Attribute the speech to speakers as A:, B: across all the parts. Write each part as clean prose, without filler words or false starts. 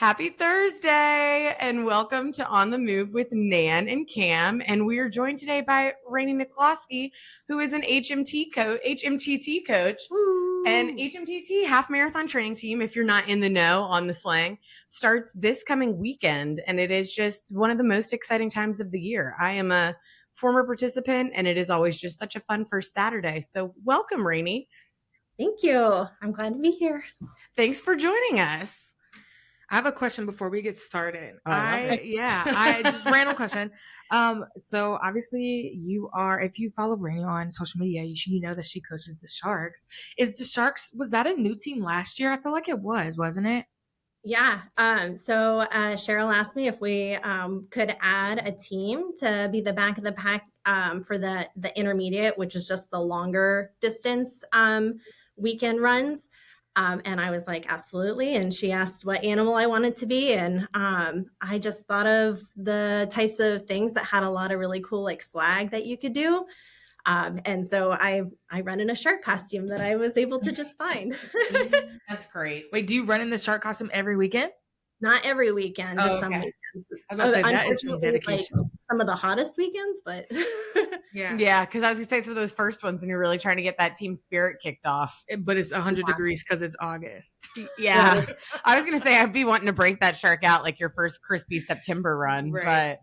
A: Happy Thursday and welcome to On the Move with Nan and Cam. And we are joined today by Rainey Niklawski, who is an HMTT coach.
B: Woo.
A: And HMTT, half marathon training team, if you're not in the know on the slang, starts this coming weekend. And it is just one of the most exciting times of the year. I am a former participant and it is always just such a fun first Saturday. So welcome, Rainey.
B: Thank you. I'm glad to be here.
A: Thanks for joining us.
C: I have a question before we get started.
A: I
C: just random question. So obviously if you follow Rainey on social media, you know that she coaches the Sharks. Was that a new team last year? I feel like it was, wasn't it?
B: Yeah. So Cheryl asked me if we could add a team to be the back of the pack for the intermediate, which is just the longer distance weekend runs. And I was like, absolutely. And she asked what animal I wanted to be. And I just thought of the types of things that had a lot of really cool like swag that you could do. And so I run in a shark costume that I was able to just find.
A: That's great.
C: Wait, do you run in the shark costume every weekend?
B: Not every weekend, just some weekends.
C: I was going to say, that is some dedication.
B: Like, some of the hottest weekends, but
A: yeah, because I was going to say some of those first ones when you're really trying to get that team spirit kicked off.
C: But it's 100 degrees because it's August.
A: Yeah. I was going to say I'd be wanting to break that shark out like your first crispy September run.
C: Right.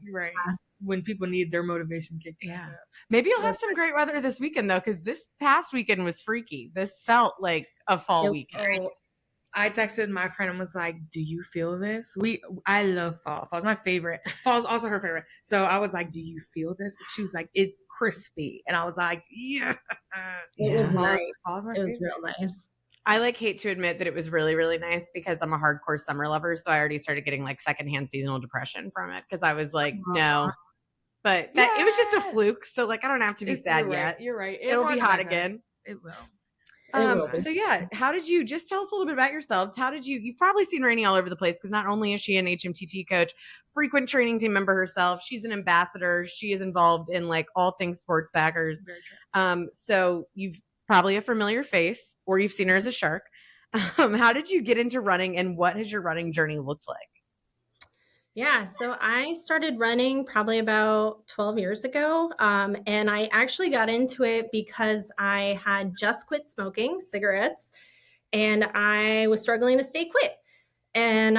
C: When people need their motivation kicked.
A: Yeah. Maybe you'll have some great weather this weekend, though, because this past weekend was freaky. This felt like a fall weekend.
C: I texted my friend and was like, do you feel this? I love fall. Fall's my favorite. Fall's also her favorite. So I was like, do you feel this? She was like, it's crispy. And I was like, yeah.
B: It was nice.
C: Fall's my
B: favorite.
C: Was
B: real nice.
A: I hate to admit that it was really, really nice because I'm a hardcore summer lover. So I already started getting like secondhand seasonal depression from it because I was like, no. But it was just a fluke. So like, I don't have to be sad yet.
C: You're right.
A: It'll be hot again.
C: It will.
A: So yeah, how did you just tell us a little bit about yourselves? You've probably seen Rainey all over the place because not only is she an HMTT coach, frequent training team member herself, she's an ambassador. She is involved in like all things sports backers. So you've probably a familiar face or you've seen her as a shark. How did you get into running and what has your running journey looked like?
B: Yeah, so I started running probably about 12 years ago. And I actually got into it because I had just quit smoking cigarettes and I was struggling to stay quit. And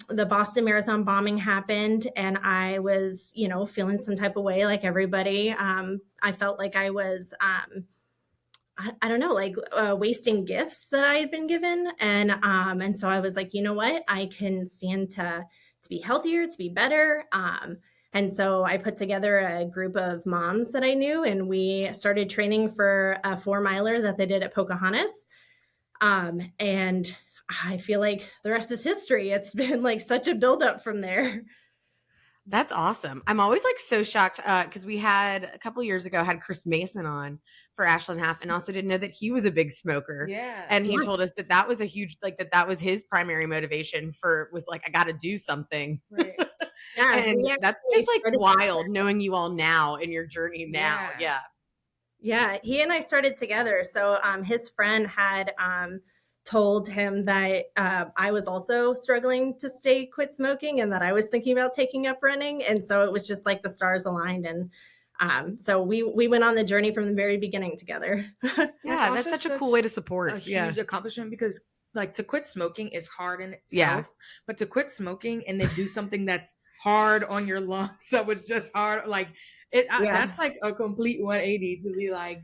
B: the Boston Marathon bombing happened and I was, feeling some type of way like everybody. I felt like I was, I don't know, like wasting gifts that I had been given. And so I was like, you know what, I can stand to be healthier, to be better. And so I put together a group of moms that I knew, and we started training for a 4-miler that they did at Pocahontas. And I feel like the rest is history. It's been like such a buildup from there.
A: That's awesome. I'm always like so shocked because we had a couple years ago had Chris Mason on for Ashland Half and also didn't know that he was a big smoker.
C: Yeah.
A: And he told us that was a huge, like that was his primary motivation was like, I got to do something.
C: Right.
A: Yeah. And that's just like wild knowing you all now in your journey now. Yeah.
B: Yeah. He and I started together. So his friend had told him that I was also struggling to quit smoking and that I was thinking about taking up running. And so it was just like the stars aligned. And so we went on the journey from the very beginning together.
A: Yeah, that's such a cool way to support.
C: A huge accomplishment because like to quit smoking is hard in itself, but to quit smoking and then do something that's hard on your lungs that was just hard, like that's like a complete 180 to be like,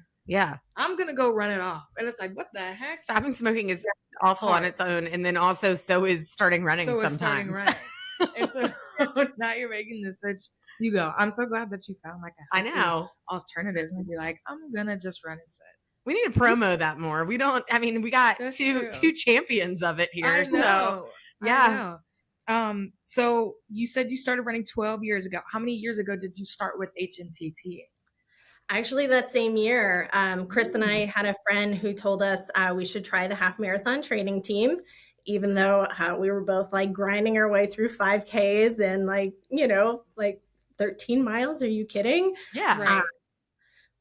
C: I'm going to go run it off. And it's like, what the heck?
A: Stopping smoking is awful on its own. And then also so is starting running sometimes.
C: And so now you're making this switch. You go. I'm so glad that you found like a alternative and be like, I'm going to just run instead.
A: We need to promo that more. We got two champions of it here. So yeah.
C: So you said you started running 12 years ago. How many years ago did you start with HMTT?
B: Actually, that same year, Chris and I had a friend who told us we should try the half marathon training team, even though we were both like grinding our way through 5Ks and like 13 miles. Are you kidding?
A: Yeah. Right.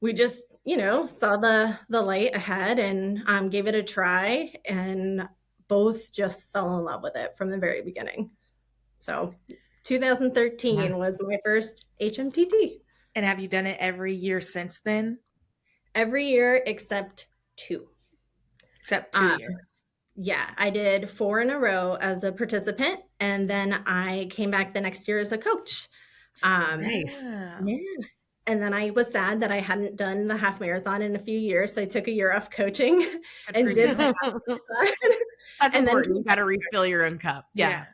B: We just, saw the light ahead and gave it a try. And both just fell in love with it from the very beginning. So 2013 was my first HMTT.
C: And have you done it every year since then?
B: Every year except 2.
C: Except 2 years.
B: Yeah, I did 4 in a row as a participant, and then I came back the next year as a coach.
A: Nice.
B: Yeah. And then I was sad that I hadn't done the half marathon in a few years, so I took a year off coaching and did the half marathon.
A: That's important. You got to refill your own cup. Yeah.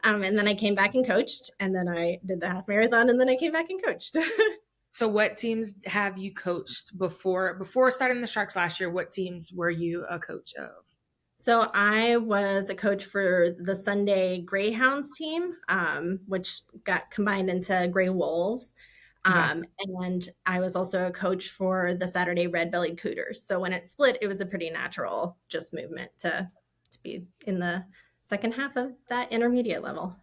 B: And then I came back and coached, and then I did the half marathon, and then I came back and coached.
C: So what teams have you coached before starting the Sharks last year? What teams were you a coach of?
B: So I was a coach for the Sunday Greyhounds team, which got combined into Grey Wolves. And I was also a coach for the Saturday Red-Bellied Cooters. So when it split, it was a pretty natural just movement to be in the second half of that intermediate level.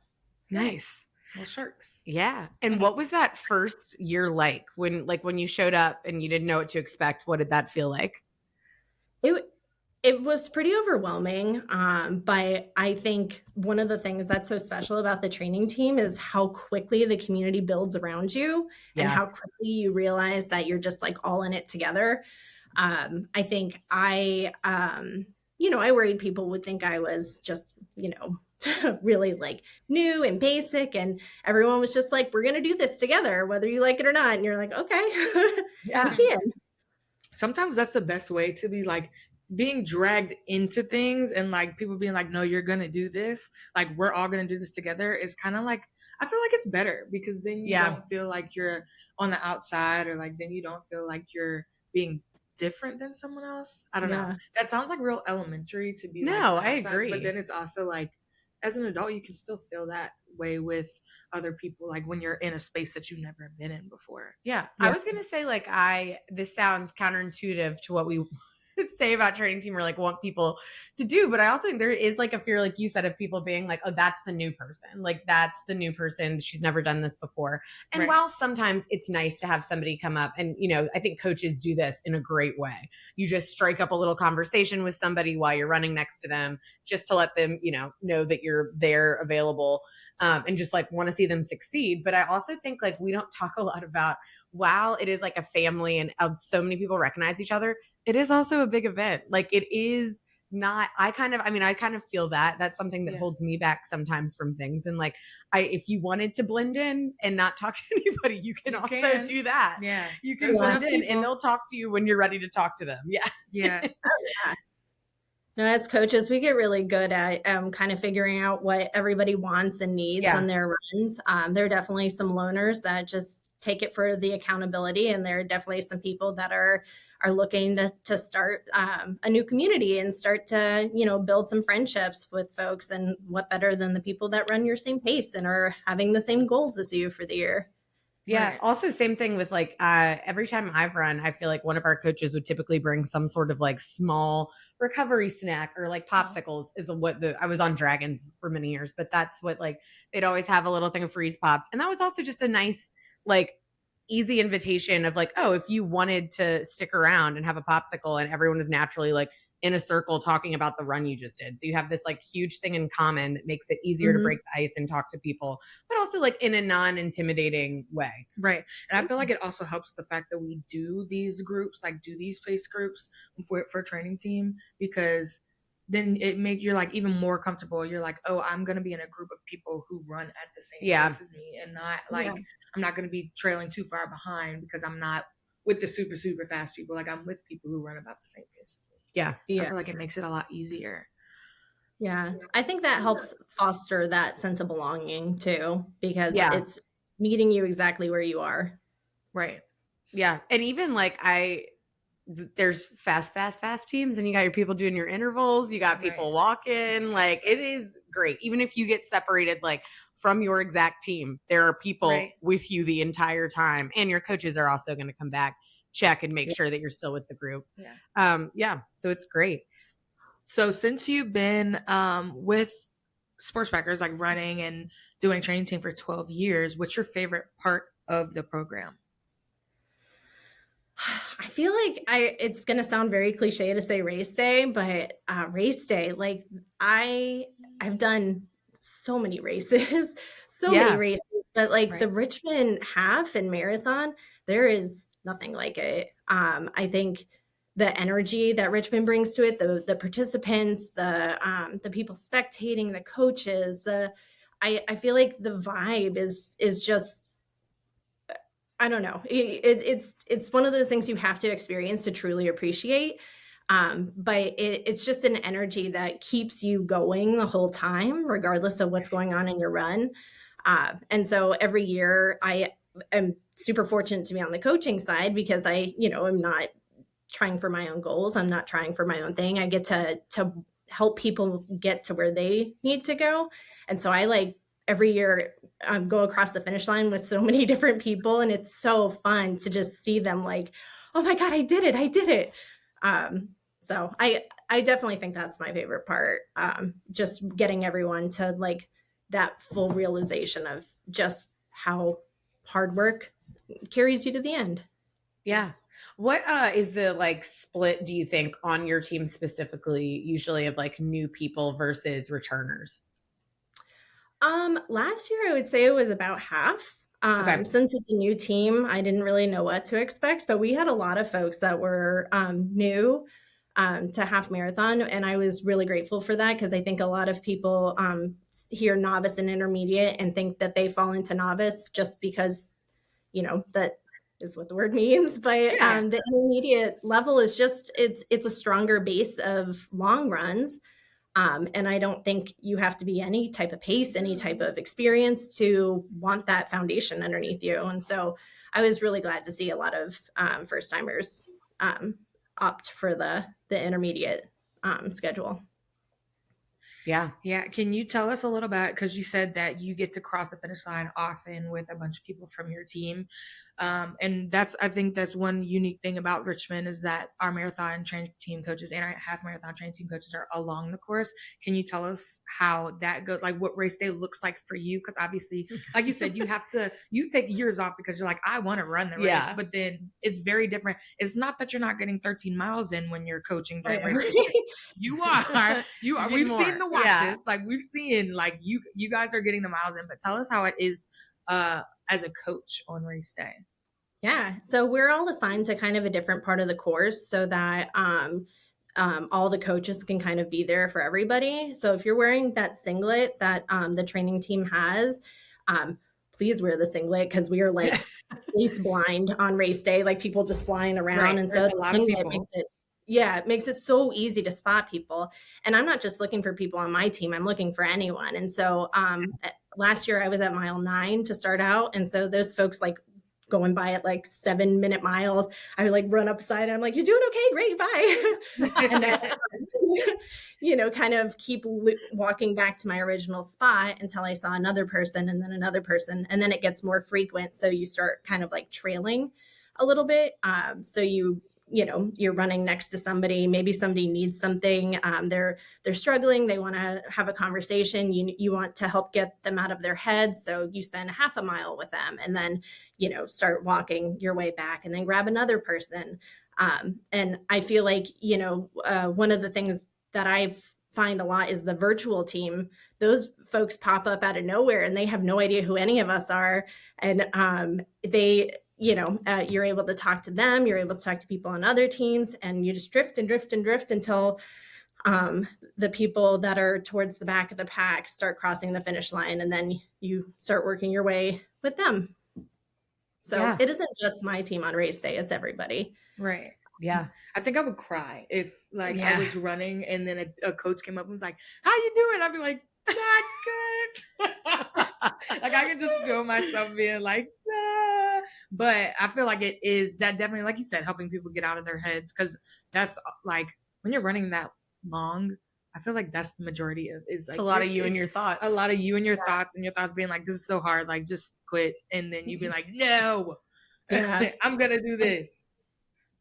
A: Nice.
C: Well, Sharks.
A: Yeah. And what was that first year like when you showed up and you didn't know what to expect? What did that feel like?
B: It was pretty overwhelming, but I think one of the things that's so special about the training team is how quickly the community builds around you and how quickly you realize that you're just like all in it together. I think I worried people would think I was just, really like new and basic, and everyone was just like, we're going to do this together, whether you like it or not. And you're like, okay, we can.
C: Sometimes that's the best way to be like, being dragged into things and like people being like, no, you're gonna do this, like we're all gonna do this together, is kind of like, I feel like it's better because then you don't feel like you're on the outside, or like then you don't feel like you're being different than someone else. I don't know. That sounds like real elementary to be. No,
A: I agree.
C: But then it's also like, as an adult, you can still feel that way with other people, like when you're in a space that you've never been in before.
A: Yeah. I was gonna say, like, this sounds counterintuitive to what we say about training team or like want people to do, but I also think there is like a fear, like you said, of people being like, oh, that's the new person, she's never done this before. And while sometimes it's nice to have somebody come up and, I think coaches do this in a great way. You just strike up a little conversation with somebody while you're running next to them, just to let them, know that you're there, available, and just like want to see them succeed. But I also think like we don't talk a lot about, while it is like a family and so many people recognize each other, it is also a big event. Like it is not, I kind of feel that that's something that holds me back sometimes from things. And like, if you wanted to blend in and not talk to anybody, you can do that.
C: Yeah.
A: You can blend in and they'll talk to you when you're ready to talk to them. Yeah.
C: Yeah.
B: No, as coaches, we get really good at kind of figuring out what everybody wants and needs on their runs. There are definitely some loners that just take it for the accountability, and there are definitely some people that are looking to start a new community and start to build some friendships with folks. And what better than the people that run your same pace and are having the same goals as you for the year.
A: Yeah. Right. Also, same thing with like every time I've run, I feel like one of our coaches would typically bring some sort of like small recovery snack or like popsicles. Is what I was on Dragons for many years, but that's what, like, they'd always have a little thing of freeze pops, and that was also just a nice, like, easy invitation of like, oh, if you wanted to stick around and have a popsicle, and everyone is naturally like in a circle talking about the run you just did. So you have this like huge thing in common that makes it easier to break the ice and talk to people, but also like in a non-intimidating way.
C: Right. And I feel like it also helps the fact that we do these groups, like do these pace groups for training team, because then it makes you like even more comfortable. You're like, oh, I'm going to be in a group of people who run at the same pace as me, and not like, I'm not going to be trailing too far behind because I'm not with the super, super fast people. Like I'm with people who run about the same pace as me.
A: Yeah.
C: I feel like it makes it a lot easier.
B: Yeah. I think that helps foster that sense of belonging too, because it's meeting you exactly where you are.
C: Right.
A: Yeah. And even like there's fast teams, and you got your people doing your intervals. You got people walking. Like it is great. Even if you get separated, like from your exact team, there are people with you the entire time, and your coaches are also going to come back, check, and make sure that you're still with the group. So it's great.
C: So since you've been with Sportsbackers, like running and doing training team for 12 years, what's your favorite part of the program?
B: I feel like it's going to sound very cliche to say race day, but race day, like I've done so many races, so many races, but like the Richmond half and marathon, there is nothing like it. I think the energy that Richmond brings to it, the participants, the people spectating, the coaches, I feel like the vibe is just, I don't know. It's one of those things you have to experience to truly appreciate. But it's just an energy that keeps you going the whole time, regardless of what's going on in your run. And so every year I am super fortunate to be on the coaching side because I'm not trying for my own goals. I'm not trying for my own thing. I get to help people get to where they need to go. And so I like every year go across the finish line with so many different people. And it's so fun to just see them like, oh my God, I did it. I did it. So I definitely think that's my favorite part. Just getting everyone to like that full realization of just how hard work carries you to the end.
A: Yeah. What is the like split, do you think, on your team specifically, usually of like new people versus returners?
B: Last year I would say it was about half. Since it's a new team, I didn't really know what to expect, but we had a lot of folks that were new to half marathon, and I was really grateful for that because I think a lot of people hear novice and intermediate and think that they fall into novice just because that is what the word means. But the intermediate level is just it's a stronger base of long runs. And I don't think you have to be any type of pace, any type of experience to want that foundation underneath you. And so I was really glad to see a lot of first timers opt for the intermediate schedule.
A: Yeah.
C: Can you tell us a little bit, because you said that you get to cross the finish line often with a bunch of people from your team. And I think that's one unique thing about Richmond is that our marathon training team coaches and our half marathon training team coaches are along the course. Can you tell us how that goes? Like what race day looks like for you? Because obviously, like you said, you take years off because you're like, I want to run the race, but then it's very different. It's not that you're not getting 13 miles in when you're coaching during race day. You are. We've seen the watches. Like we've seen, like you guys are getting the miles in. But tell us how it is as a coach on race day.
B: Yeah, so we're all assigned to kind of a different part of the course so that all the coaches can kind of be there for everybody. So if you're wearing that singlet that the training team has, please wear the singlet because we are like face blind on race day, like people just flying around. And so the singlet makes it so easy to spot people. And I'm not just looking for people on my team, I'm looking for anyone. And so last year I was at mile 9 to start out. And so those folks like going by at like 7-minute miles, I would like run upside and I'm like, you're doing okay, great, bye. And then, kind of keep walking back to my original spot until I saw another person and then another person. And then it gets more frequent. So you start kind of like trailing a little bit. So you're running next to somebody, maybe somebody needs something. They're struggling. They want to have a conversation. You want to help get them out of their head. So you spend half a mile with them and then, start walking your way back and then grab another person. And I feel like, one of the things that I find a lot is the virtual team. Those folks pop up out of nowhere and they have no idea who any of us are. And you're able to talk to them, you're able to talk to people on other teams, and you just drift and drift and drift until the people that are towards the back of the pack start crossing the finish line, and then you start working your way with them. So It isn't just my team on race day, it's everybody.
C: Right. Yeah. I think I would cry if I was running and then a coach came up and was like, how you doing? I'd be like, not good. Like I can just feel myself being like, nah. But I feel like it is that definitely, like you said, helping people get out of their heads. Cause that's like when you're running that long, I feel like that's the majority of is like
A: it's a lot of you and your thoughts.
C: A lot of you and your thoughts and your thoughts being like, this is so hard. Like just quit. And then you'd be like, no, I'm going to do this.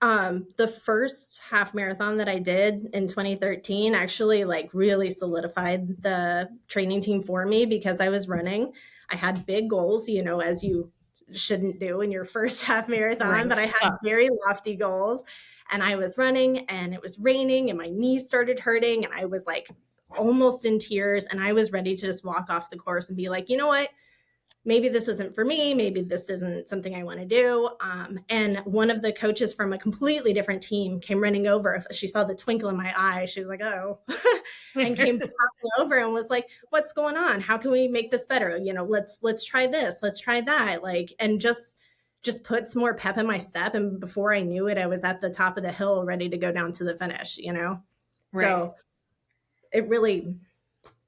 B: The first half marathon that I did in 2013 actually like really solidified the training team for me because I was running. I had big goals, as you shouldn't do in your first half marathon, but I had very lofty goals, and I was running and it was raining and my knees started hurting and I was like almost in tears, and I was ready to just walk off the course and be like, you know what? Maybe this isn't for me. Maybe this isn't something I want to do. And one of the coaches from a completely different team came running over. She saw the twinkle in my eye. She was like, oh, and came popping over and was like, what's going on? How can we make this better? You know, let's try this. Let's try that. Like, and just put some more pep in my step. And before I knew it, I was at the top of the hill, ready to go down to the finish, you know? Right. So it really,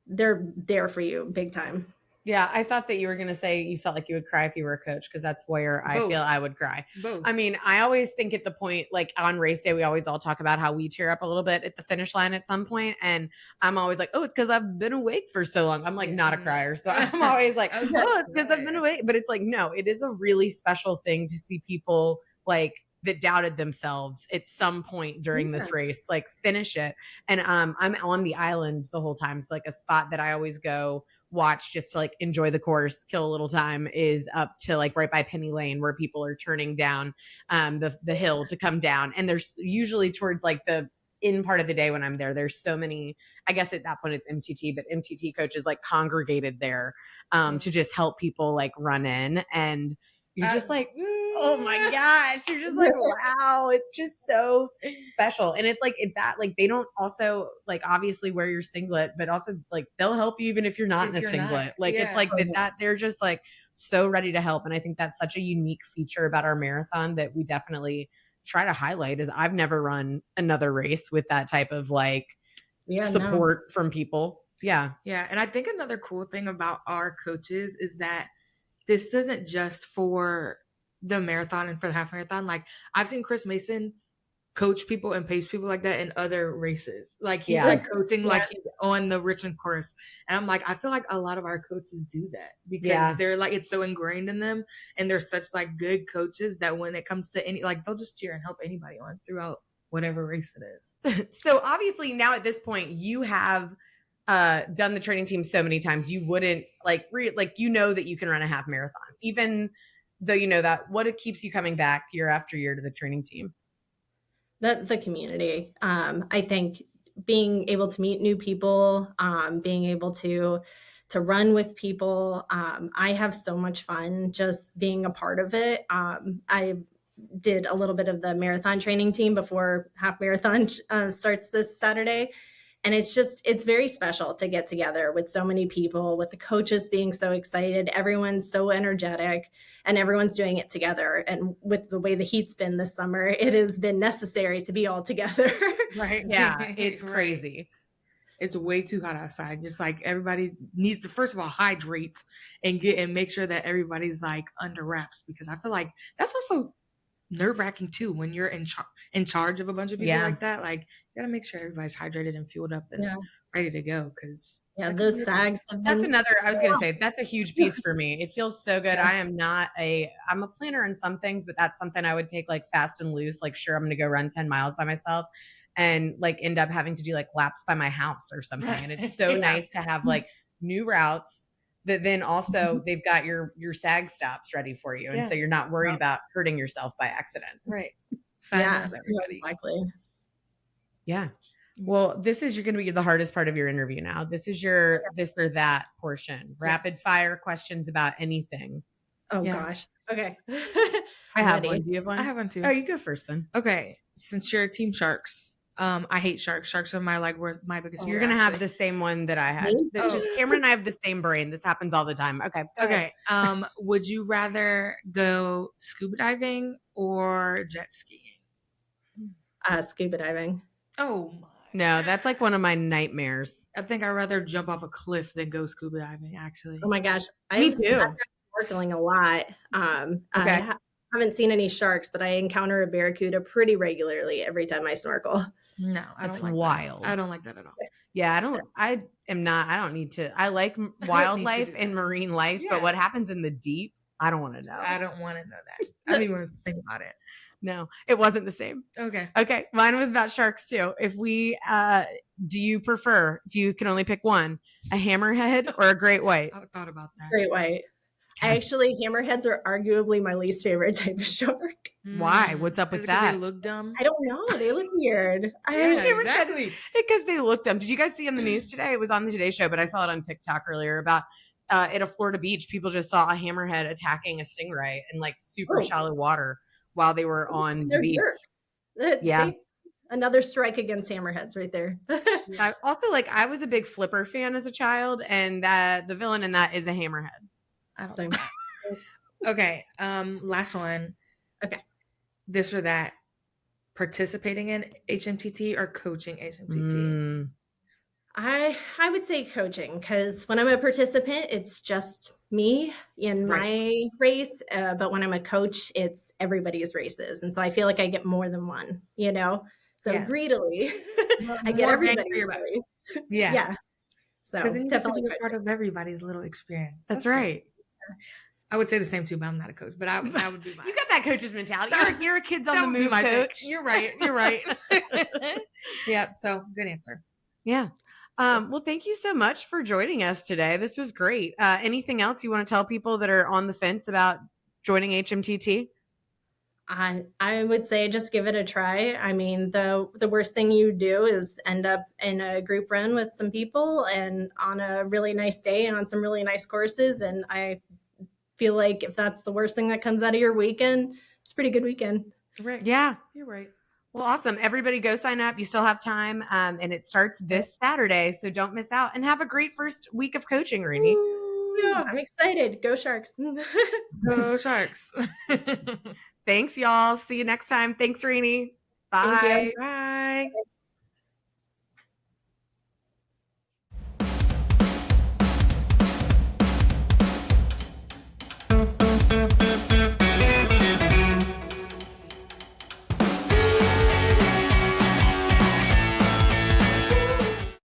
B: they're there for you big time.
A: Yeah, I thought that you were going to say you felt like you would cry if you were a coach, because that's where I feel I would cry. Both. I mean, I always think at the point, like on race day, we always all talk about how we tear up a little bit at the finish line at some point. And I'm always like, oh, it's because I've been awake for so long. I'm like not a crier. So I'm always like, oh, it's because I've been awake. But it's like, no, it is a really special thing to see people like that doubted themselves at some point during this race, like finish it. And I'm on the island the whole time. So like a spot that I always go watch just to like enjoy the course, kill a little time, is up to like right by Penny Lane, where people are turning down the hill to come down. And there's usually towards like the in part of the day when I'm there, there's so many, I guess at that point it's MTT, but MTT coaches like congregated there to just help people like run in. And you're just like, oh my gosh, you're just like, wow, it's just so special. And it's like that, like they don't also like obviously wear your singlet, but also like they'll help you even if you're not in a singlet. Like it's like that they're just like so ready to help. And I think that's such a unique feature about our marathon that we definitely try to highlight, is I've never run another race with that type of like support from people. Yeah.
C: Yeah. And I think another cool thing about our coaches is that this isn't just for the marathon and for the half marathon. Like I've seen Chris Mason coach people and pace people like that in other races. Like he's like coaching like he's on the Richmond course. And I'm like, I feel like a lot of our coaches do that because they're like, it's so ingrained in them, and they're such like good coaches that when it comes to any, like they'll just cheer and help anybody on throughout whatever race it is.
A: So obviously now at this point you have done the training team so many times, you wouldn't like you know that you can run a half marathon, even though you know that. What it keeps you coming back year after year to the training team?
B: The community. I think being able to meet new people, being able to run with people. I have so much fun just being a part of it. I did a little bit of the marathon training team before half marathon starts this Saturday. And it's very special to get together with so many people, with the coaches being so excited. Everyone's so energetic and everyone's doing it together. And with the way the heat's been this summer, it has been necessary to be all together.
A: Right. Yeah. It's crazy.
C: It's way too hot outside. Just like everybody needs to, first of all, hydrate and make sure that everybody's like under wraps, because I feel like that's also nerve-wracking too when you're in charge of a bunch of people like that. Like you gotta make sure everybody's hydrated and fueled up and ready to go, because
B: those sags
A: that's another, I was gonna say, that's a huge piece for me. It feels so good. I'm a planner in some things, but that's something I would take like fast and loose. Like sure, I'm gonna go run 10 miles by myself and like end up having to do like laps by my house or something. And it's so nice to have like new routes that then also they've got your sag stops ready for you. And so you're not worried about hurting yourself by accident.
C: Right.
B: Exactly.
A: Yeah. Well, this is going to be the hardest part of your interview now. This is your this or that portion. Rapid fire questions about anything.
B: Oh gosh. Okay.
A: I have one. Do you have one?
C: I have one too.
A: Oh, you go first then.
C: Okay. Since you're Team Sharks, I hate sharks. Sharks are my biggest.
A: You're gonna have the same one that I had. Cameron and I have the same brain. This happens all the time. Okay.
C: Would you rather go scuba diving or jet skiing?
B: Scuba diving.
C: Oh my.
A: No, that's like one of my nightmares.
C: I think I'd rather jump off a cliff than go scuba diving, actually.
B: Oh my gosh.
A: Me too.
B: I've been snorkeling a lot. I haven't seen any sharks, but I encounter a barracuda pretty regularly every time I snorkel.
C: No, that's
A: wild.
C: I don't like that at all.
A: Yeah, I don't need to. I like wildlife and marine life, but what happens in the deep, I don't want to know.
C: I don't want to know that. I don't even think about it.
A: No, it wasn't the same.
C: Okay.
A: Mine was about sharks too. If we, do you prefer, if you can only pick one, a hammerhead or a great white?
C: I thought about that.
B: Great white. Actually, hammerheads are arguably my least favorite type of shark.
A: Why? What's up with that?
C: They look dumb.
B: I don't know. They look weird.
C: Exactly.
A: Because they look dumb. Did you guys see on the news today? It was on the Today Show, but I saw it on TikTok earlier about at a Florida beach. People just saw a hammerhead attacking a stingray in like super shallow water while they were on the beach.
B: Yeah. See? Another strike against hammerheads right there.
A: I also, I was a big Flipper fan as a child, and the villain in that is a hammerhead.
C: Okay. Last one.
B: Okay.
C: This or that. Participating in HMTT or coaching HMTT?
B: I would say coaching, because when I'm a participant, it's just me in my race. But when I'm a coach, it's everybody's races. And so I feel like I get more than one, So greedily, I get everybody's race. Yeah. So
C: because then you definitely be a part of everybody's little experience.
A: That's right.
C: I would say the same too, but I'm not a coach. But I would be mine.
A: You got that coach's mentality. You're a kids on the move coach.
C: You're right. Yeah. So good answer.
A: Yeah. Well, thank you so much for joining us today. This was great. Anything else you want to tell people that are on the fence about joining HMTT?
B: I would say just give it a try. I mean, the worst thing you do is end up in a group run with some people and on a really nice day and on some really nice courses. And I feel like if that's the worst thing that comes out of your weekend, it's a pretty good weekend.
A: Right. Yeah.
C: You're right.
A: Well, awesome. Everybody go sign up. You still have time. And it starts this Saturday. So don't miss out, and have a great first week of coaching, Rainey.
B: Yeah, I'm excited. Go Sharks.
C: Go Sharks.
A: Thanks, y'all. See you next time. Thanks, Rainey. Bye.
B: Thank you.
C: Bye.